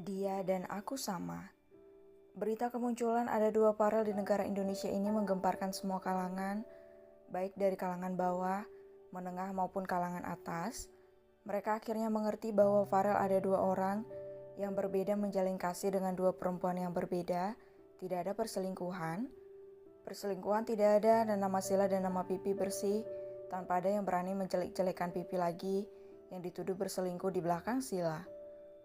Dia dan aku sama. Berita kemunculan ada 2 Farel di negara Indonesia ini menggemparkan semua kalangan, baik dari kalangan bawah, menengah maupun kalangan atas. Mereka akhirnya mengerti bahwa Farel ada 2 orang yang berbeda menjalin kasih dengan 2 perempuan yang berbeda. Tidak ada perselingkuhan. Perselingkuhan tidak ada, dan nama Sila dan nama Pipi bersih, tanpa ada yang berani menjelek-jelekan Pipi lagi yang dituduh berselingkuh di belakang Sila.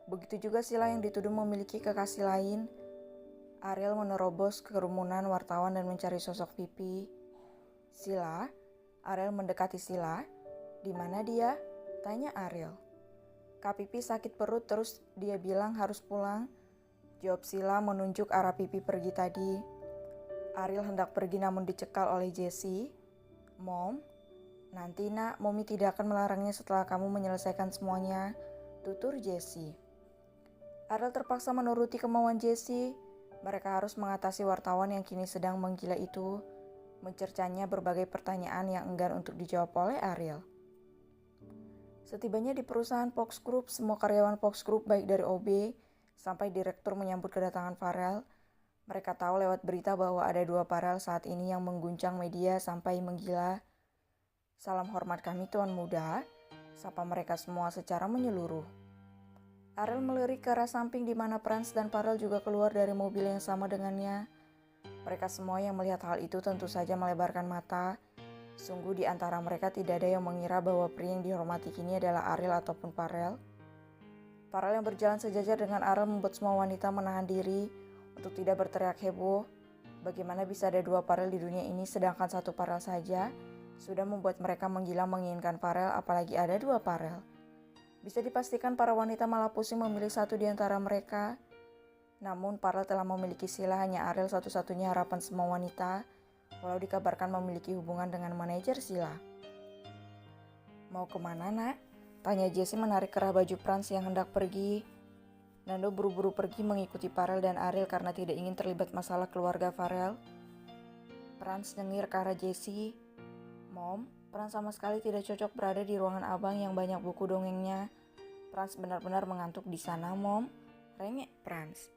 Begitu juga Sila yang dituduh memiliki kekasih lain. Ariel menerobos kerumunan wartawan dan mencari sosok Pipi. Sila, Ariel mendekati Sila. "Di mana dia?" tanya Ariel. "Kak Pipi sakit perut, terus dia bilang harus pulang," jawab Sila menunjuk arah Pipi pergi tadi. Ariel hendak pergi namun dicekal oleh Jessie. "Mom, nanti nak, Mommy tidak akan melarangnya setelah kamu menyelesaikan semuanya," tutur Jessie. Ariel terpaksa menuruti kemauan Jessie. Mereka harus mengatasi wartawan yang kini sedang menggila itu, mencercanya berbagai pertanyaan yang enggan untuk dijawab oleh Ariel. Setibanya di perusahaan Fox Group, semua karyawan Fox Group baik dari OB sampai direktur menyambut kedatangan Farel. Mereka tahu lewat berita bahwa ada 2 Farel saat ini yang mengguncang media sampai menggila. "Salam hormat kami Tuan Muda," sapa mereka semua secara menyeluruh. Ariel melirik ke arah samping di mana Franz dan Farel juga keluar dari mobil yang sama dengannya. Mereka semua yang melihat hal itu tentu saja melebarkan mata. Sungguh di antara mereka tidak ada yang mengira bahwa pria yang dihormati kini adalah Ariel ataupun Farel. Farel yang berjalan sejajar dengan Ariel membuat semua wanita menahan diri untuk tidak berteriak heboh. Bagaimana bisa ada 2 Farel di dunia ini sedangkan 1 Farel saja sudah membuat mereka menggila menginginkan Farel, apalagi ada 2 Farel. Bisa dipastikan para wanita malah pusing memilih satu di antara mereka. Namun Farel telah memiliki Sila, hanya Ariel satu-satunya harapan semua wanita, walau dikabarkan memiliki hubungan dengan manajer Sila. "Mau kemana nak?" tanya Jessie menarik kerah baju Franz yang hendak pergi. Nando buru-buru pergi mengikuti Farel dan Ariel karena tidak ingin terlibat masalah keluarga Farel. Franz nyengir ke arah Jessie. "Mom, Franz sama sekali tidak cocok berada di ruangan abang yang banyak buku dongengnya. Franz benar-benar mengantuk di sana, Mom," rengek Franz.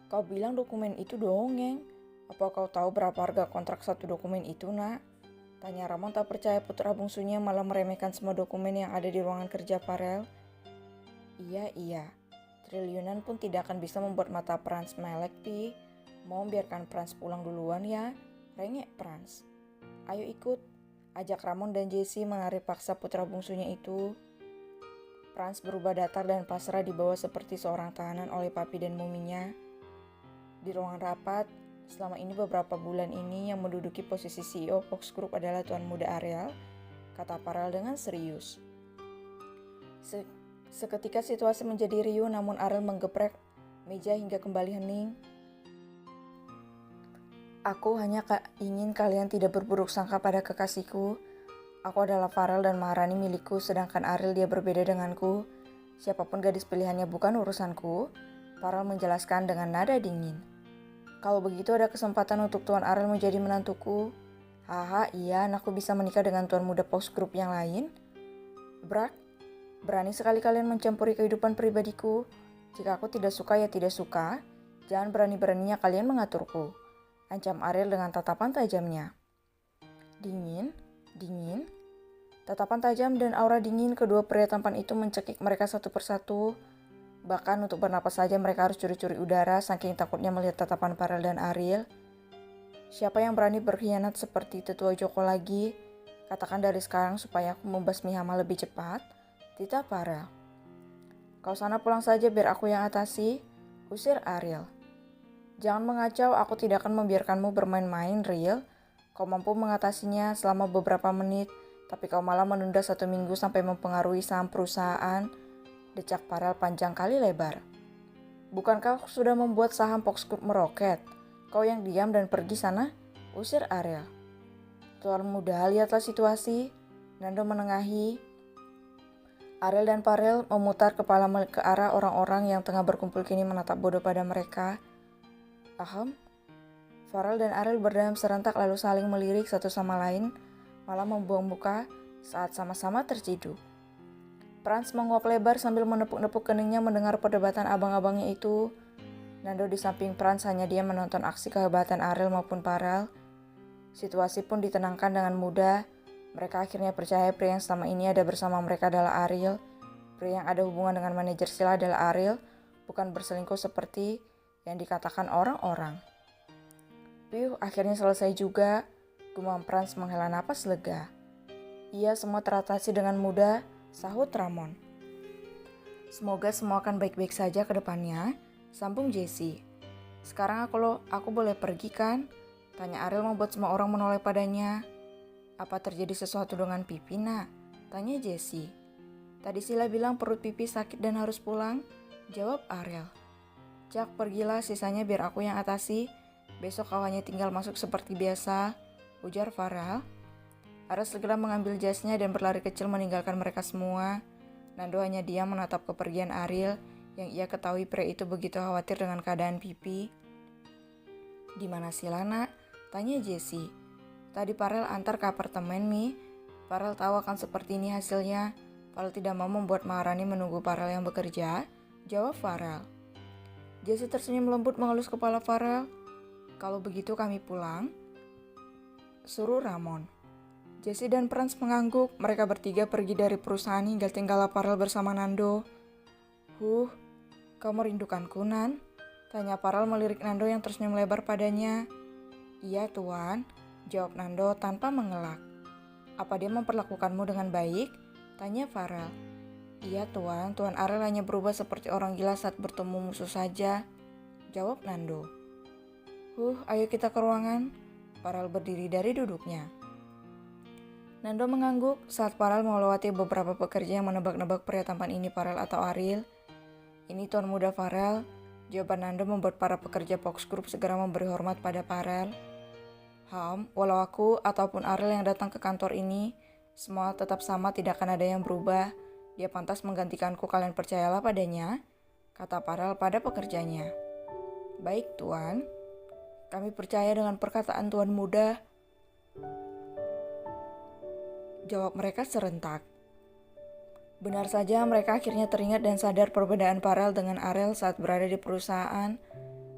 "Kau bilang dokumen itu dongeng. Apa kau tahu berapa harga kontrak satu dokumen itu, nak?" tanya Ramon tak percaya putra bungsunya malah meremehkan semua dokumen yang ada di ruangan kerja Farel. Iya, triliunan pun tidak akan bisa membuat mata Franz melek, Pi. Mom, biarkan Franz pulang duluan ya, rengek Franz. "Ayo ikut," ajak Ramon dan Jessie menarik paksa putra bungsunya itu. Franz berubah datar dan pasrah dibawa seperti seorang tahanan oleh papi dan muminya. Di ruangan rapat, selama ini beberapa bulan ini yang menduduki posisi CEO Fox Group adalah Tuan Muda Ariel, kata Farel dengan serius. Seketika situasi menjadi riuh, namun Ariel menggeprek meja hingga kembali hening. "Aku hanya ingin kalian tidak berburuk sangka pada kekasihku. Aku adalah Farel dan Maharani milikku, sedangkan Ariel dia berbeda denganku. Siapapun gadis pilihannya bukan urusanku," Farel menjelaskan dengan nada dingin. "Kalau begitu ada kesempatan untuk Tuan Ariel menjadi menantuku." "Haha, iya, anakku bisa menikah dengan Tuan Muda Fox Group yang lain." "Brak, berani sekali kalian mencampuri kehidupan pribadiku. Jika aku tidak suka ya tidak suka. Jangan berani-beraninya kalian mengaturku," ancam Ariel dengan tatapan tajamnya. Dingin. Tatapan tajam dan aura dingin kedua pria tampan itu mencekik mereka satu persatu. Bahkan untuk bernapas saja mereka harus curi-curi udara saking takutnya melihat tatapan Farel dan Ariel. "Siapa yang berani berkhianat seperti tetua Joko lagi? Katakan dari sekarang supaya aku membasmi hama lebih cepat," titah Farel. "Kau sana pulang saja biar aku yang atasi," usir Ariel. "Jangan mengacau, aku tidak akan membiarkanmu bermain-main, Riel. Kau mampu mengatasinya selama beberapa menit, tapi kau malah menunda 1 minggu sampai mempengaruhi saham perusahaan," decak Farel panjang kali lebar. "Bukankah kau sudah membuat saham Fox Group meroket? Kau yang diam dan pergi sana," usir Ariel. Tuan muda, lihatlah situasi. Nando menengahi. Ariel dan Farel memutar kepala ke arah orang-orang yang tengah berkumpul kini menatap bodoh pada mereka. Ahem. Farel dan Ariel berdeham serentak lalu saling melirik satu sama lain, malah membuang muka saat sama-sama terciduk. Franz menguap lebar sambil menepuk-nepuk keningnya mendengar perdebatan abang-abangnya itu. Nando di samping Franz hanya diam menonton aksi kehebatan Ariel maupun Farel. Situasi pun ditenangkan dengan mudah. Mereka akhirnya percaya pria yang selama ini ada bersama mereka adalah Ariel. Pria yang ada hubungan dengan manajer Sila adalah Ariel, bukan berselingkuh seperti yang dikatakan orang-orang. Piuh, akhirnya selesai juga, gumam Franz menghela napas lega. Iya, semua teratasi dengan mudah, sahut Ramon. Semoga semua akan baik-baik saja ke depannya, sambung Jesse. Sekarang aku boleh pergi kan? Tanya Ariel membuat semua orang menoleh padanya. Apa terjadi sesuatu dengan Pipi, nak? Tanya Jesse. Tadi Sila bilang perut Pipi sakit dan harus pulang, jawab Ariel. Cak, pergilah, sisanya biar aku yang atasi. Besok kau hanya tinggal masuk seperti biasa, ujar Farel. Ariel segera mengambil jasnya dan berlari kecil meninggalkan mereka semua. Nando hanya diam menatap kepergian Ariel, yang ia ketahui pria itu begitu khawatir dengan keadaan Pipi. Di mana Sila, nak? Tanya Jesse. Tadi Farel antar ke apartemen, Mi. Farel tahu akan seperti ini hasilnya. Farel tidak mau membuat Maharani menunggu Farel yang bekerja, jawab Farel. Jesse tersenyum lembut mengelus kepala Farel. Kalau begitu kami pulang, suruh Ramon. Jesse dan Franz mengangguk. Mereka bertiga pergi dari perusahaan hingga tinggallah Farel bersama Nando. Kamu rindukanku, Nan? Tanya Farel melirik Nando yang tersenyum lebar padanya. Iya, Tuan, jawab Nando tanpa mengelak. Apa dia memperlakukanmu dengan baik? Tanya Farel. Iya, Tuan. Tuan Ariel hanya berubah seperti orang gila saat bertemu musuh saja, jawab Nando. Ayo kita ke ruangan. Farel berdiri dari duduknya. Nando mengangguk saat Farel melewati beberapa pekerja yang menebak-nebak pria tampan ini Farel atau Ariel. Ini Tuan muda Farel. Jawaban Nando membuat para pekerja Fox Group segera memberi hormat pada Farel. Walau aku ataupun Ariel yang datang ke kantor ini, semua tetap sama, tidak akan ada yang berubah. Dia pantas menggantikanku, kalian percayalah padanya, kata Farel pada pekerjanya. Baik, Tuan. Kami percaya dengan perkataan Tuan muda, jawab mereka serentak. Benar saja, mereka akhirnya teringat dan sadar perbedaan Farel dengan Ariel saat berada di perusahaan.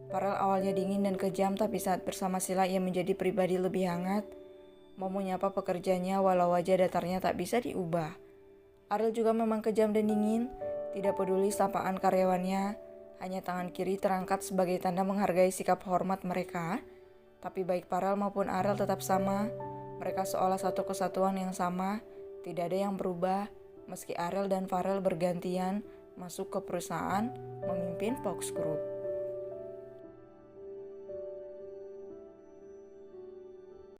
Farel awalnya dingin dan kejam, tapi saat bersama Sila ia menjadi pribadi lebih hangat. Mau menyapa pekerjanya walau wajah datarnya tak bisa diubah. Ariel juga memang kejam dan dingin, tidak peduli sapaan karyawannya, hanya tangan kiri terangkat sebagai tanda menghargai sikap hormat mereka. Tapi baik Farel maupun Ariel tetap sama, mereka seolah satu kesatuan yang sama, tidak ada yang berubah, meski Ariel dan Farel bergantian masuk ke perusahaan memimpin Fox Group.